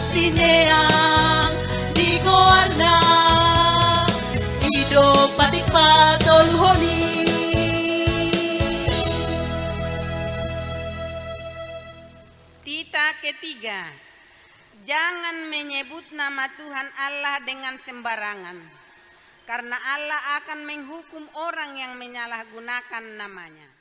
sineang di goarna hidup patik patoluhoni. Tita ketiga, jangan menyebut nama Tuhan Allah dengan sembarangan, karena Allah akan menghukum orang yang menyalahgunakan namanya.